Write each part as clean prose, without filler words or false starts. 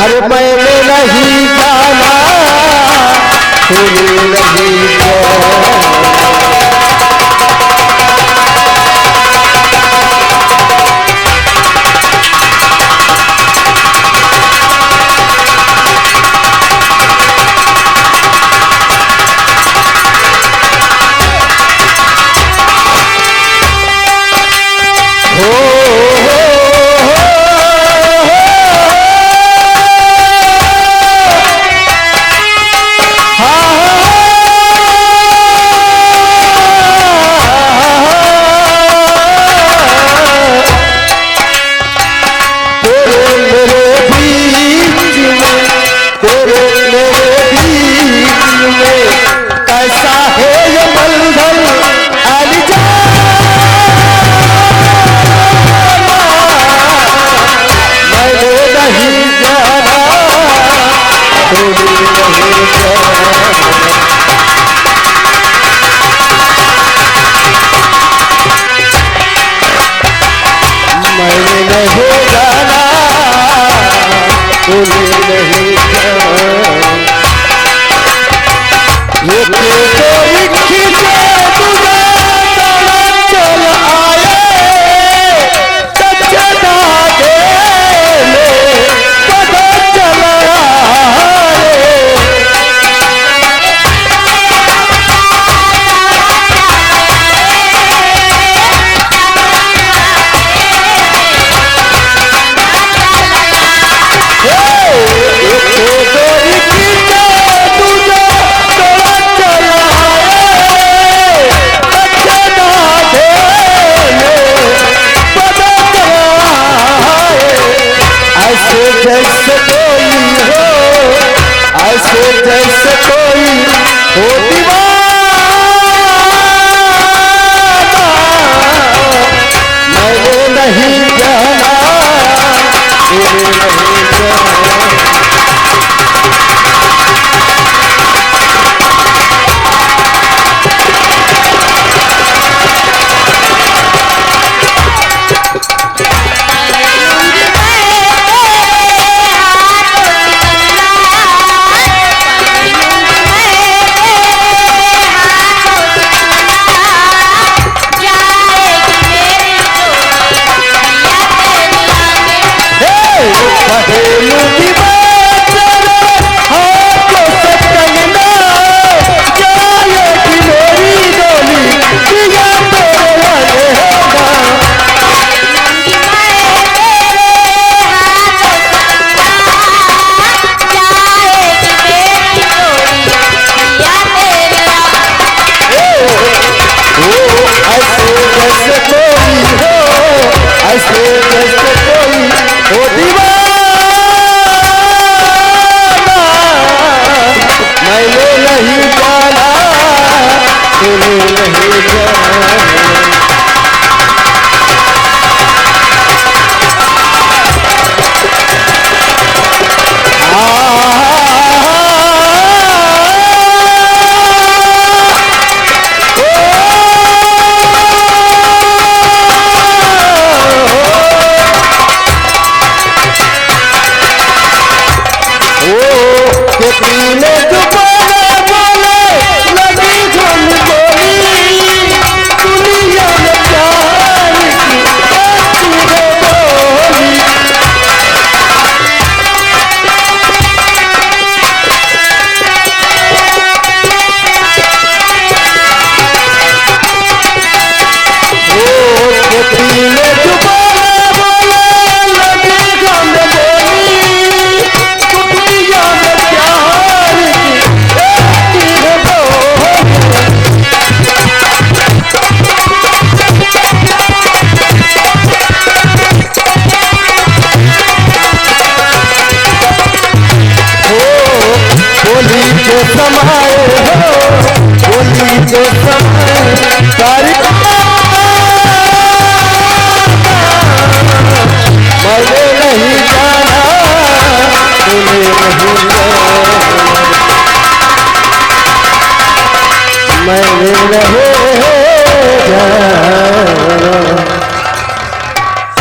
अरे मैंने नहीं जाना तूने नहीं जाना।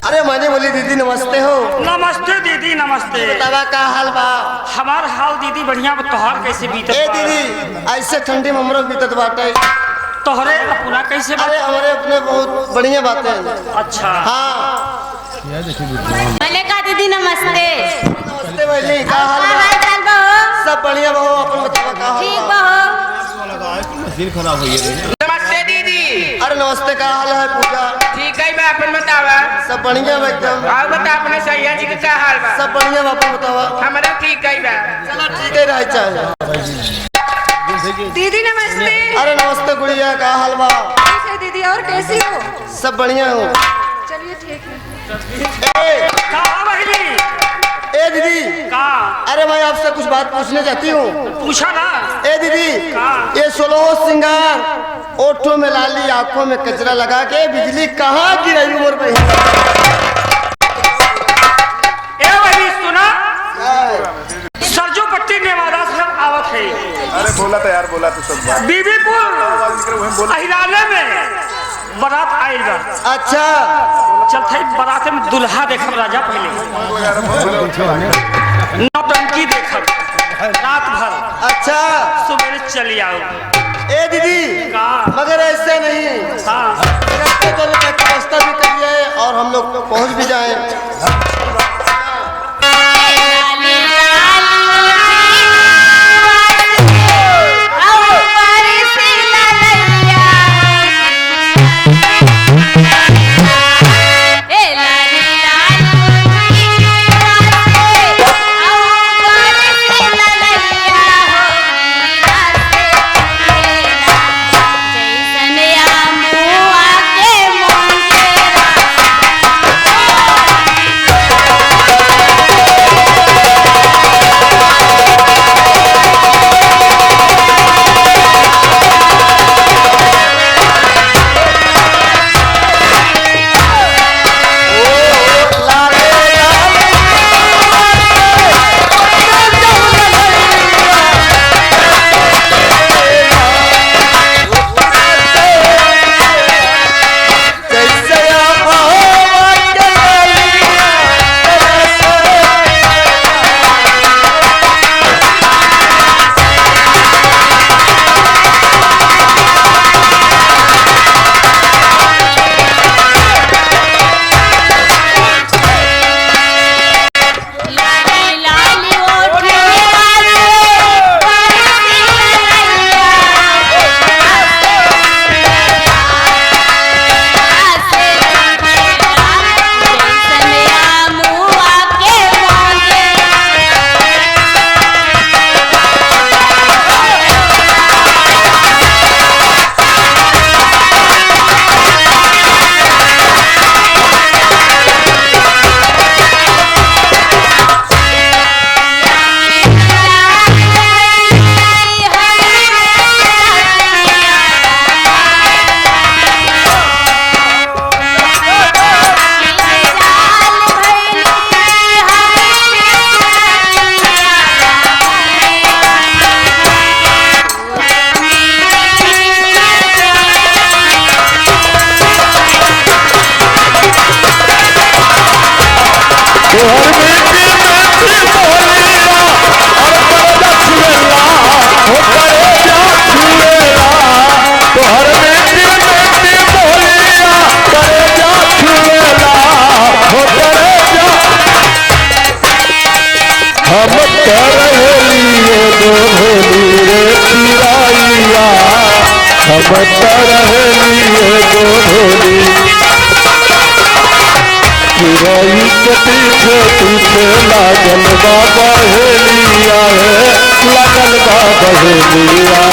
अरे मैंने बोली दीदी नमस्ते हो। नमस्ते दीदी नमस्ते। बतावा बतवा का हाल बा? हमार हाल दीदी बढ़िया बा, तोहर कैसे बीतत ए बा? दीदी ऐसे ठंडी में हमरो बीतत बाटे। तोहरे अपना कैसे बा? अरे हमारे अपने बहुत बढ़िया बातें। अच्छा हाँ मैंने कहा दीदी नमस्ते। नमस्ते भैली, का हाल बा? हाल चाल बहो? सब बढ़िया बहो, अपन बतवा का हाल ठीक बा? बहो। नमस्ते दीदी। अरे नमस्ते, का हाल है पूजा? ठीक है बा, अपन बतावा। सब बढ़िया बा एकदम। और बता अपने सैया जी का क्या हाल बा? सब बढ़िया बा, अपन बतावा। हमारा ठीक है बा। चलो ठीक है रह चाहे। दीदी नमस्ते। अरे नमस्ते गुड़िया, का हाल बा? ठीक है दीदी, और कैसी हो? सब बढ़िया हो। चलिए ठीक है। ए, का बहिनी ए दीदी, का अरे मैं आपसे कुछ बात पूछने चाहती हूँ। पूछा ना? ए दीदी, ये 16 सिंगार, ओठों में लाली, आंखों में कचरा लगा के बिजली कहाँ गिराई उम्र पे? ए बहिनी सुना, सरजू पट्टी नेवादा से आवत है। अरे बोला तो यार, बोला तो सब बात। बीबीपुर अहिराने में बारात आयल बा। अच्छा चलते बारात में दुल्हा देखब राजा पहले, नौटंकी देखब रात भर, अच्छा। सुबह चली आओ। ए दीदी, का मगर ऐसे नहीं, हाँ रास्ते तो रास्ता भी कर जाए और हम लोग पहुँच भी जाए। लागल बाबा हेलिया है, लागल बाबा हेलिया।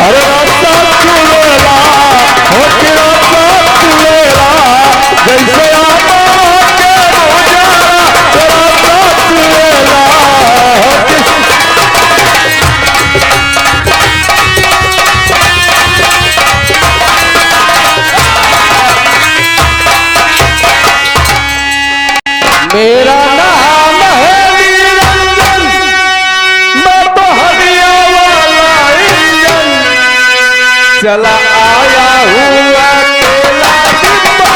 अरे रास्ता चुलेला हो के रास्ता चुलेला, जैसे आमा के रोजाना रास्ता चुलेला हो के मेरा नाम है निरंजन, मैं तो हरिया वाला इंजन, चला आया हुआ अकेला डिब्बा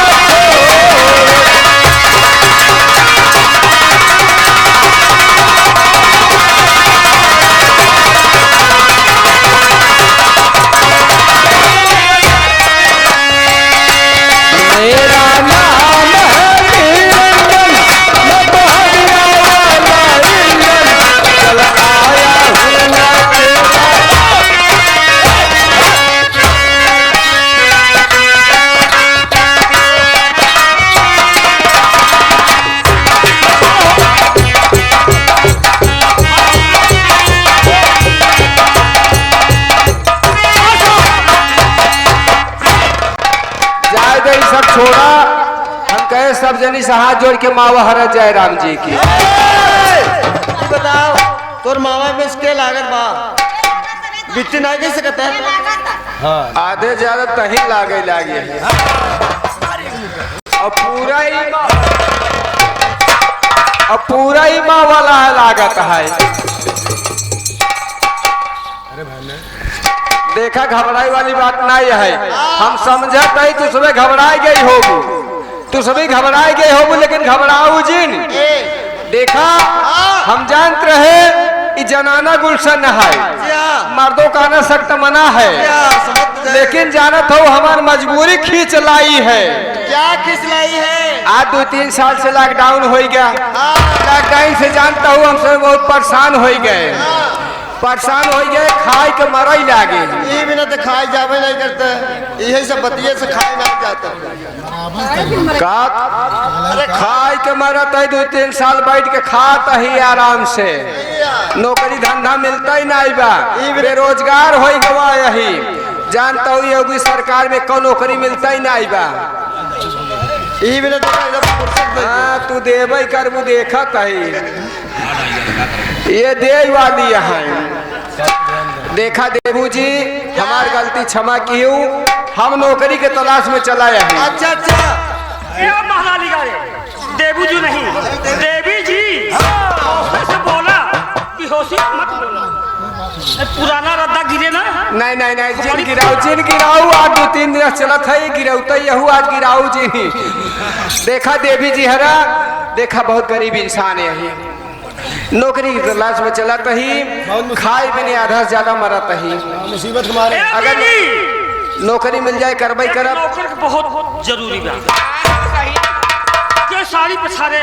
मेरा नाम है निरंजन, मैं तो हरिया वाला इंजन, चला आया हुआ अकेला। जाए दे ई सब छोड़ा, हम कहे सब जनी से हाथ जोड़ के मावा हरत जय राम जी की। तू बताओ तोर मामा में इसके लागत बा बिट्टी नहीं कह सकता है। आधे ज्यादा तही लागे अब पूरा ही माँ वाला है लागत है। देखा घबराई वाली बात नहीं है, हम समझत नहीं तू सुबह घबराई गई होगू, तू सभी घबराई गई होगू, लेकिन घबराऊ जिन। देखा हम जानते रहे ई जनाना गुलशन है, मर्दों का ना सख्त मना है, लेकिन जानत हो हमार मजबूरी खींच लाई है। क्या खिसलाई है? आज 2-3 साल से लॉकडाउन हो गया, लॉकडाउन से जानता हूँ हम सब बहुत परेशान हो गए, खाए के मरई लागे। ये बिना तो खाए जावे नहीं करते, यही सब बतिये से खाए नहीं जाता। का अरे खाए के मरत है, 2-3 साल बैठ के खाता ही आराम से, नौकरी धंधा मिलता ही नहीं बा, बेरोजगार हो गवा यही। जानता हूँ योगी सरकार में कौन नौकरी मिलता ही नहीं बा। ये बिना तो हाँ तू देवे करबू देखत है, ये दे वाली यहाँ। देखा देवू जी हमार गलती क्षमा की हूँ, हम नौकरी के तलाश में चला है। अच्छा अच्छा ए महारानी गारे देवी जी नहीं देवी जी ऐसे बोला कि होशी मत बोला, पुराना रद्दा गिरे ना। नहीं नहीं नहीं जिन गिराऊ आज 2-3 दिन चलत है, गिरौता यहू आज गिराऊ जी। देखा देवी जी हरा, देखा बहुत गरीब इंसान है यही, नौकरी की तलाश में चलत ही, खाए पीने आधा से ज्यादा मरत ही। मुसीबत हमारे अगर नौकरी मिल जाए करबई करब, नौकर के बहुत जरूरी बा। के साड़ी पछारे,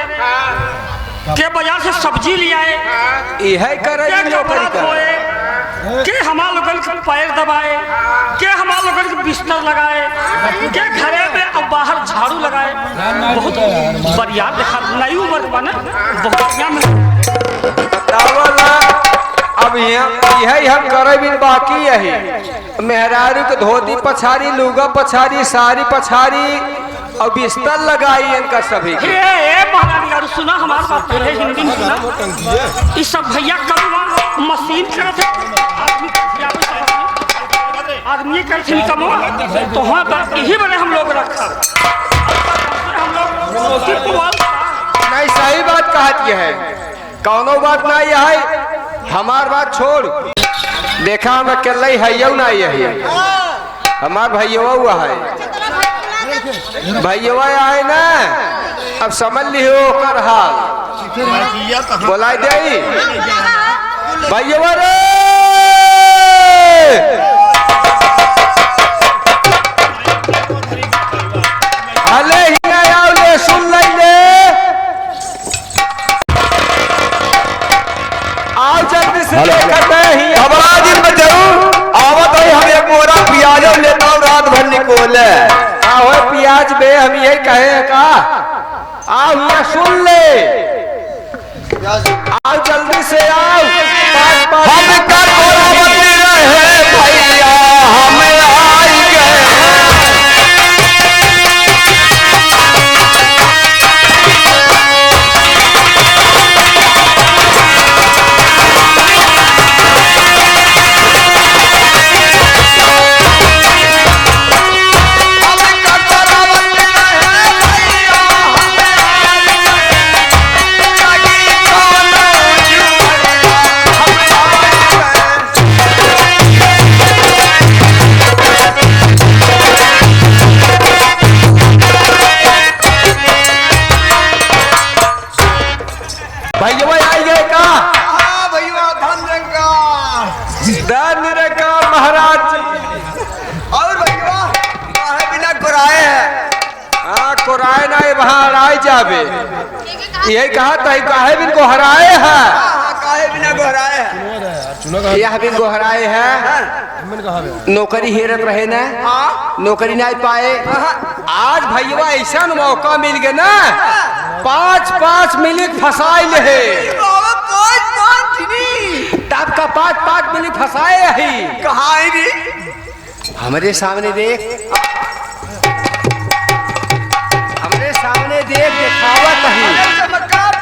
के बाजार से सब्जी ले आए, यह करे के कपड़ा नौकरी कर। धोए, के हमारे लोगन के पैर दबाए, के हमारे लोगन के बिस्तर लगाए, के घरे में और बाहर झाड़ू लगाए। बहुत बढ़िया देखा नई उम्र का ना, बहुत बढ़िया में अब यही हम करे बिन बाकी यही, मेहरारू के धोती पछारी, लुगा पछारी, साड़ी पछारी और बिस्तर लगाई इनका सभी के। महारानी गारू सुना हमारे बात पहले हिंदी में सुना। इस सब भैया कम मशीन करते आदमी करते कमो तो वहाँ पर यही बने हम लोग रखा, हम लोग नहीं सही बात कहती है, कौनो बात नहीं है। हमार बात छोड़, देखा हम अकेले है ना, यही हमार भैया हुआ है, भैया आए ना, अब समझ लियो कर हाल बोला दे भैया रे हले ही आओ ले सुन ले आओ जल्दी से हमारा दिन में जरूर आवत है, हम एक मोरा प्याज लेता हूँ रात भर निकोले। आओ प्याज बे, हम यही कहे का आओ यहाँ सुन ले, आओ जल्दी से आओ। हम कर बोलावती रहे भैया, हम आई गए। बे यही कहा तही काहे बिन को हराए है काहे बिना गोहराए है यह बिन को हराए है नौकरी हेरत रहे ना नौकरी नहीं पाए आज भैया ऐसा मौका मिल गया ना 5-5 मिनट फसाइल है तब का 5-5 मिनट फसाए ही कहाँ है रे हमारे सामने देख हमारे सामने देख दिखावा कहीं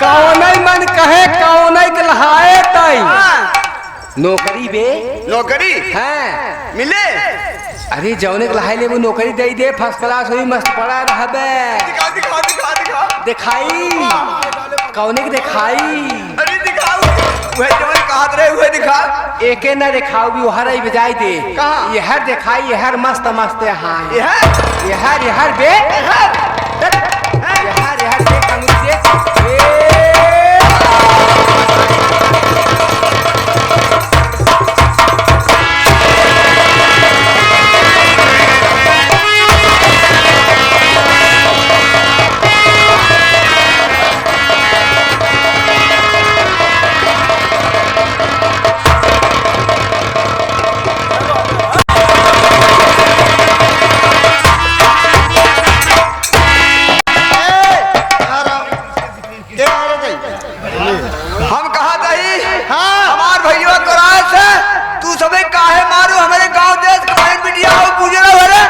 कौन मन कहे कौन लहाए तई नौकरी बे नौकरी हैं मिले अरे जौने के लहाई ले वो नौकरी दे दे फर्स्ट क्लास हुई मस्त पड़ा रहबे दिखा दिखा दिखा दिखा दिखाई कौने के दिखाई अरे दिखाओ वह जवन कहत रहे हुए दिखा एके न दिखाओ भी वहर ही बजाई दे कहाँ? यहर दिखाई यहर मस्त मस्त हाँ यह यहर बे यहर देख हम देख हम कहा दही हमार भैया तो राय से तू सबे काहे मारो हमारे गांव देश काहे मीडिया हो पूजरा भरे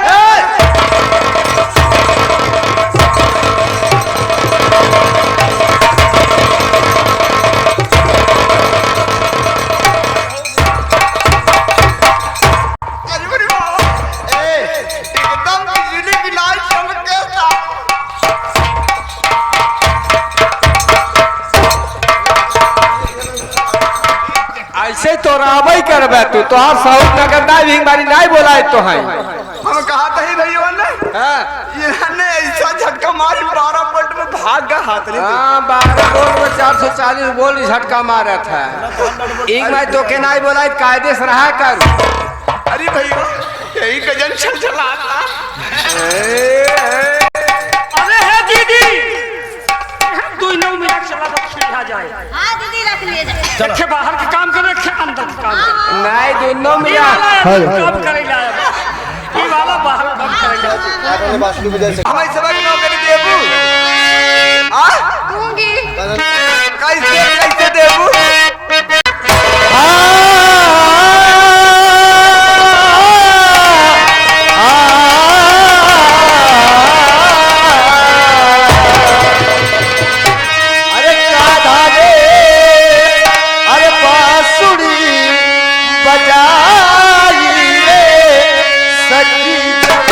एकदम बिजली की लाइट चमक के ऐसे तो राबई करबे तू तोहार साउथ नगर ना भी बारी नहीं बोलाए तो है हम कहा दही भैया ने इन्होंने ऐसा झटका मारी 12 पलट में भाग गया हाथ ले हाँ 12 बोल में 440 बोल झटका मारा था एक मैं तो के नहीं बोला कायदे से रहा कर अरे भैया यही गजन चल चला था अरे है दीदी तू नौ मिनट चला तो खिला जाए हाँ दीदी रख लिए जाए रखे बाहर के काम करे रखे अंदर के काम करे नहीं दोनों ये मिला वाला काम करे लाया ये वाला बाहर काम करे लाया हमें सबक नौकरी देबू दूंगी कैसे कैसे देबू अरे राधा रे अरे बांसुरी बजाई रे सखी जब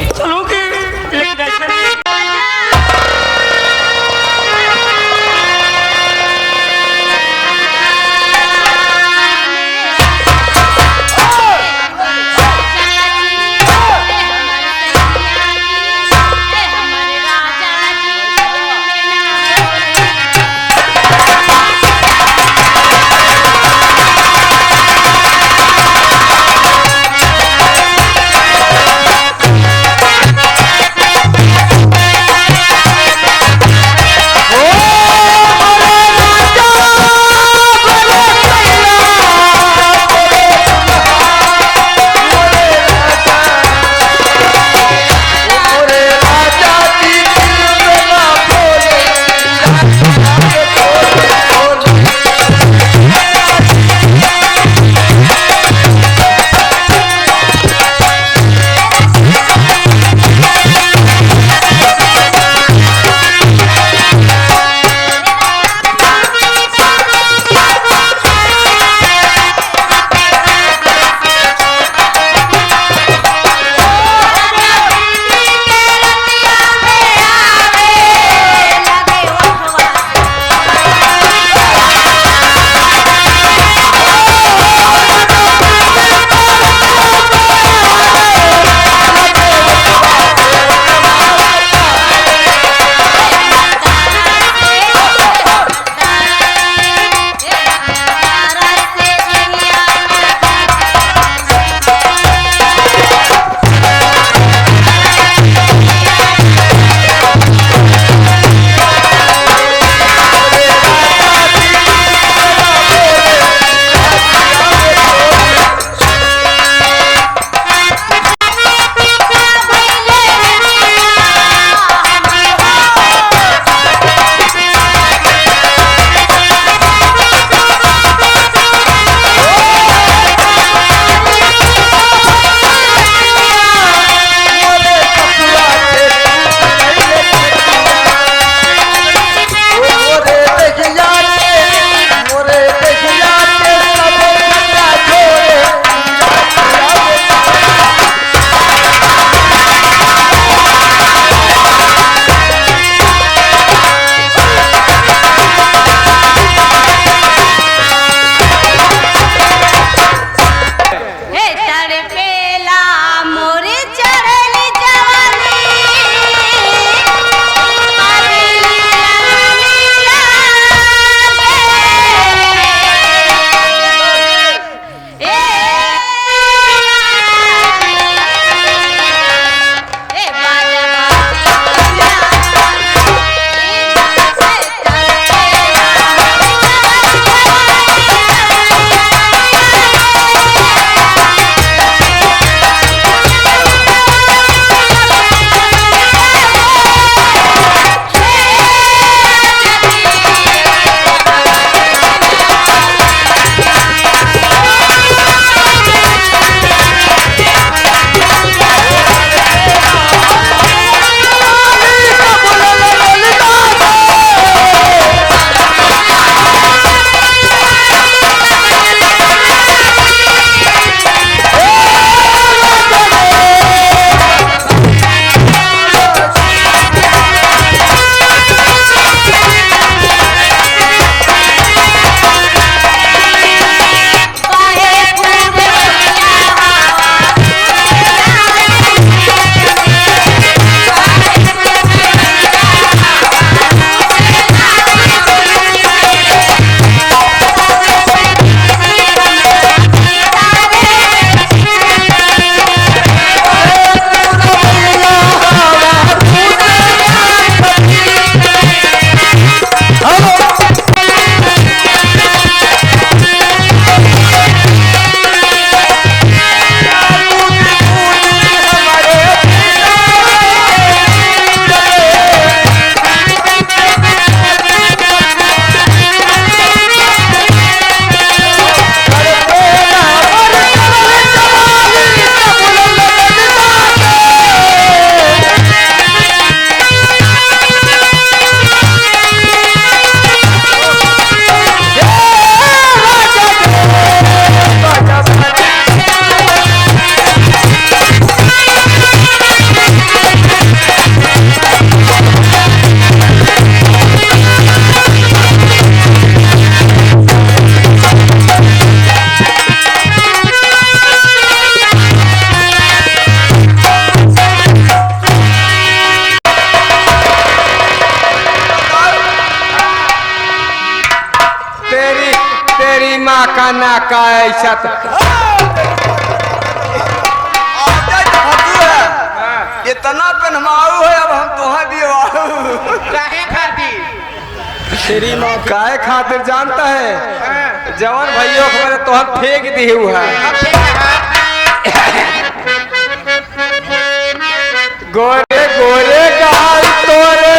चलूंगी लेकिन ऐसे नहीं। Thank you. का ना का ऐसा इतना पहनवाऊ है अब हम तुहा दिवाऊ काहे खातिर श्री माँ काय खातिर जानता है जवान भाइयों को मैंने तोहर फेंक दी हुआ है गोरे गोरे गाल तोरे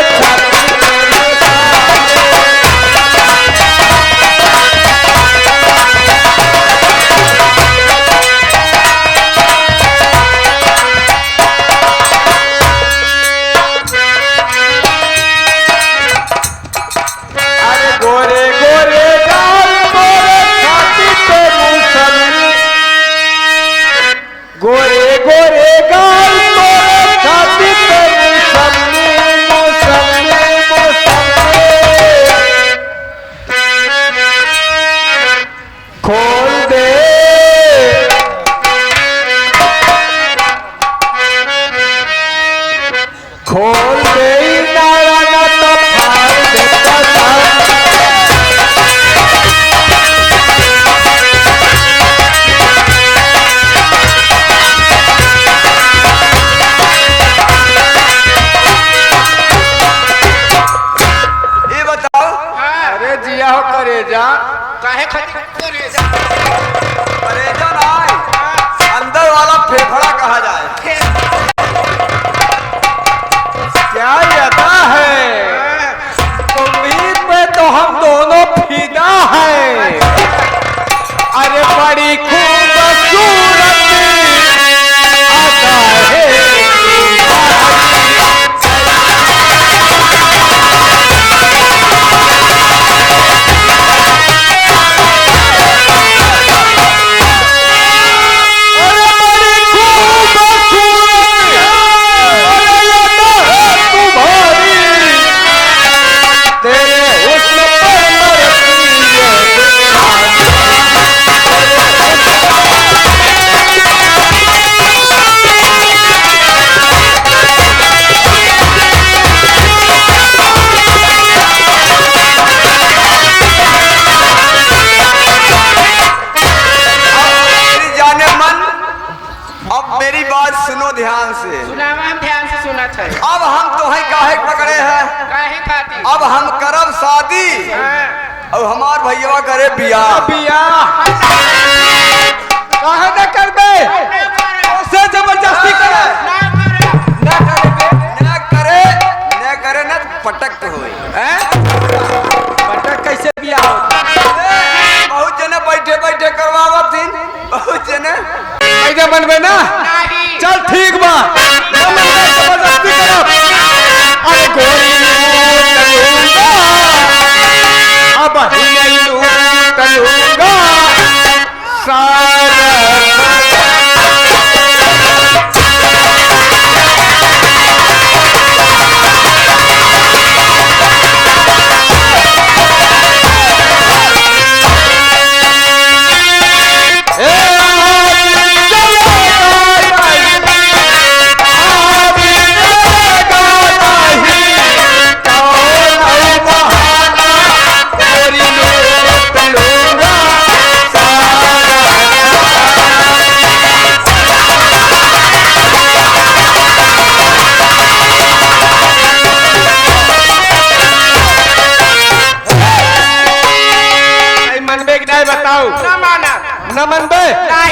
गोरे गोरे गाल तोरे छाती पे मूसली गोरे गोरे गाल तोरे छाती पे मूसली मूसली मूसली खोल दे खोल दे नारा ना तो फाड़ दे जिया हो करेजा काहे खातिर करेजा ना अंदर वाला फेफड़ा कहा जाए क्या यादा है उम्मीद में तो हम दोनों फिदा हैं अरे बड़ी खूबसूरत आता है सुनो ध्यान से सुनावा ध्यान से सुना था अब हम तुम्हें काहे पकड़े हैं काहे खातिर अब हम करब शादी और हमार भैया करे बियाह बियाह काहे न करबे उसे जबरदस्ती करे न करे न पटक होई हैं पटक कैसे बियाह होता बहुत जने बैठे बैठे करवावथिन बहुत जने कैसे बनबे ना चल ठीक बा जबरदस्ती करब अरे गोरी लूटूंगा अब ही लूटूंगा सारा न मनबे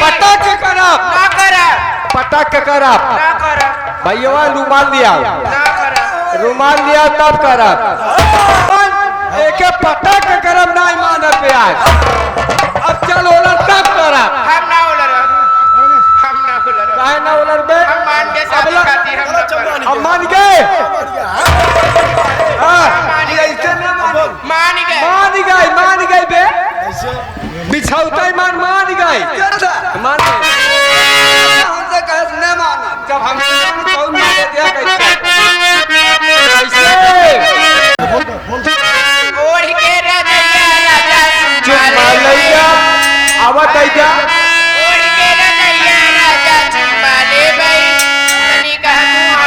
पटक करब ना करा पटक करब ना करा भैया रुमाल दिया ना करा रुमाल दिया तब करब एक पटक करब नहीं मानब पे आज अब चल ओलर तब करब हम ना उलर काहे ना ओलर बे हम मान के शादी खातिर हम ना अब मान गए हां मान गए बे बिछौता मान गए मान हमसे कहे न माना जब हम कौन माने दिया कैसे ओढ़ के रजैया चुम्मा लैया आवत है क्या ओढ़ के रजैया राजा चुम्मा ले भाई तनी कहा तू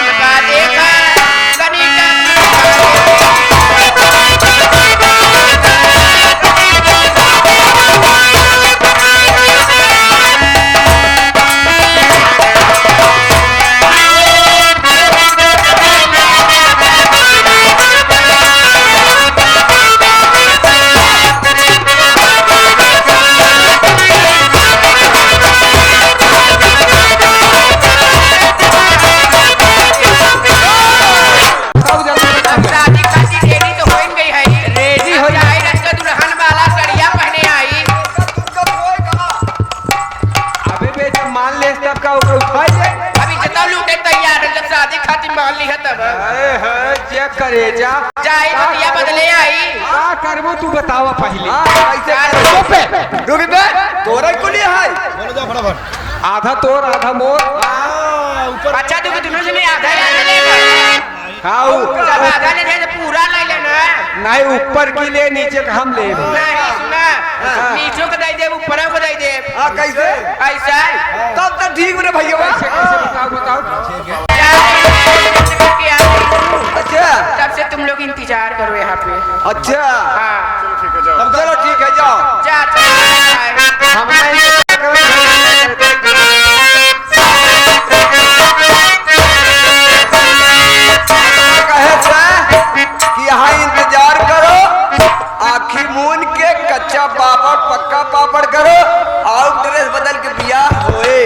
मान लिया तब क्या करे जा जाई बतिया बदले आई का करबो तू बतावा पहले रुक बे तोरा को लिए है बोलो जा फटाफट आधा तोर आधा मोर अच्छा तू दोनों जने आधा ले ले खाऊ जब आधा ले तो पूरा ले लेना नहीं ऊपर की ले नीचे का हम ले नहीं सुना नीचों को दे दे ऊपर को दे दे हां कैसे ऐसा तब तो ठीक रे भैया कैसे बताओ बताओ अच्छा तब से तुम लोग इंतजार करो यहाँ पे अच्छा हाँ चलो ठीक है जाओ जा कहे से कि यहाँ इंतजार करो आखी मून के कच्चा पापड़ पक्का पापड़ करो और ड्रेस बदल के बियाह होए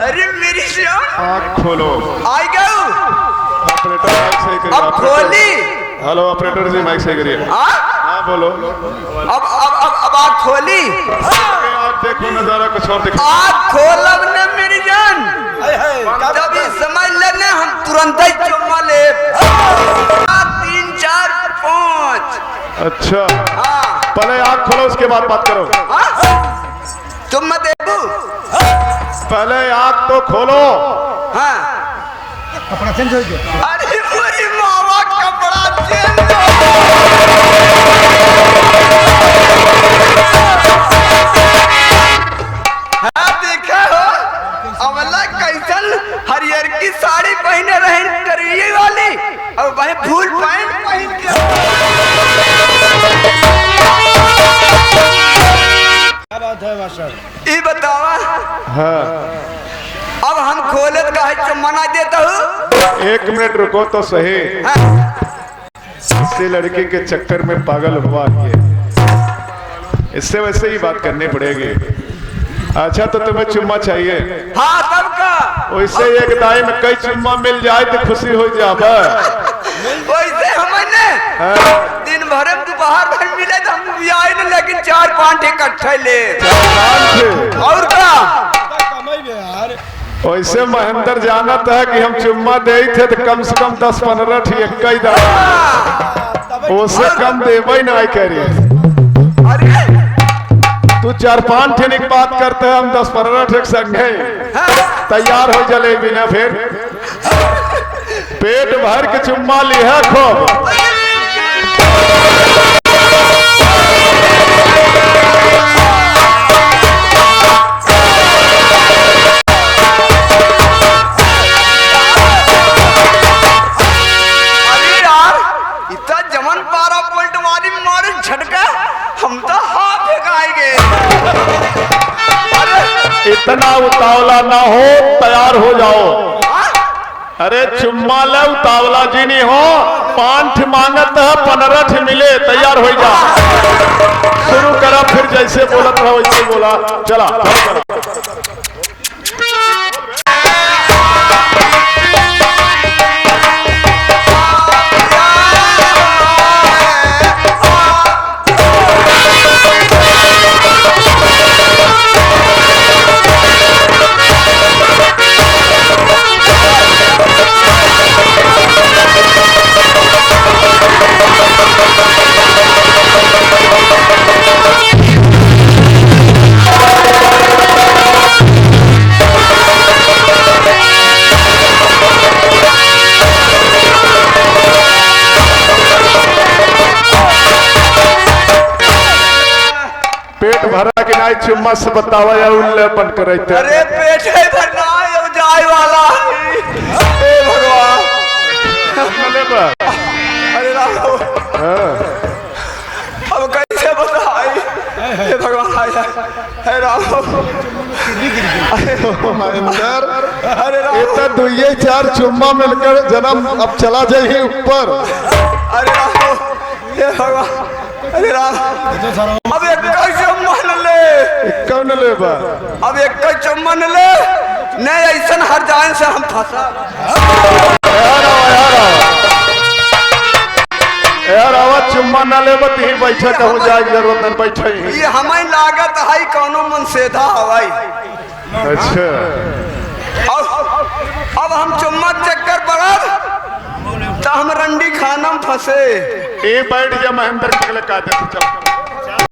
अरे मेरी श्याम आँख खोलो आई गऊ ऑपरेटर माइक सही करिए अब खोली हेलो ऑपरेटर जी माइक सही करिए हाँ हाँ बोलो अब आँख खोली आप देखो नजारा कुछ और दिखा आँख खोलब ने मेरी जान जब ये समझ लेने हम तुरंत ही चुम्मा ले 3 4 5 अच्छा हाँ पहले आँख खोलो उसके बाद बात करो चुम्मा देबू पहले आँख तो खोलो हाँ कपड़ा चेंज हो गया अरे पूरी मावा कपड़ा चेंज हाँ देखा हो अमला कैसन हरियर की साड़ी पहने रहे करिए वाली और वही फूल पैंट पहन के क्या बात है मास्टर ये बतावा हाँ अब हम खोलत का है चुम्मा देता हूँ 1 मिनट रुको तो सही इससे लड़की के चक्कर में पागल हुआ ये इससे वैसे ही बात करनी पड़ेगी अच्छा तो तुम्हें चुम्मा चाहिए हाँ तब का वैसे एक दाई में कई चुम्मा मिल जाए तो खुशी हो जाए वैसे हमने दिन भर में दोपहर भर मिले तो हम भी आए न लेकिन 4 5 इकट्ठे ले और का कमाई बे यार वैसे महेंद्र जानत है कि हम चुम्मा दे थे तो कम से कम 10-15 ठीक कई दाई उससे कम देवे ना करिए अरे तू 4-5 ठेने की बात करते हैं हम 10-15 ठेक संगे तैयार हो जलेबी ना फिर पेट भर के चुम्मा लिया खूब अरे यार इतना जमन 12 पॉइंट वाली मारे झटका हम तो हाथ फेंकाएंगे अरे इतना उतावला ना हो तैयार हो जाओ अरे चुम्मा ले उतावला जी नहीं हो 5 मांगत है 15 मिले तैयार हो जा शुरू करा फिर जैसे बोलत रहो वैसे बोला चला पेट भरा कि नहीं चुम्मा से बतावा या उल्लेपन करे अरे पेट है भरना है अब जाए वाला हे भगवान अरे राम अब कैसे बताए हे भगवान हे राम महेंद्र अरे ये तो दुइये चार चुम्मा मिलकर जन्म अब चला जाइए ऊपर। अरे राम, हे भगवान, अरे राम, अब एक चुम्बन ले, कौन ले बा? अब एक चुम्बन ले, नहीं ऐसा हर जान से हम फंसा। यार आवाज चुम्मा न ले बत ही बैठे कहूँ जाए जरूरत नहीं बैठे ही। ये हमें लागत है कौनो मन सेधा हवाई। अच्छा अब हम चुम्मा चक्कर पड़ा तो हम रंडी खाना में फंसे। ये बैठ जा महेंद्र के लिए कहते चल।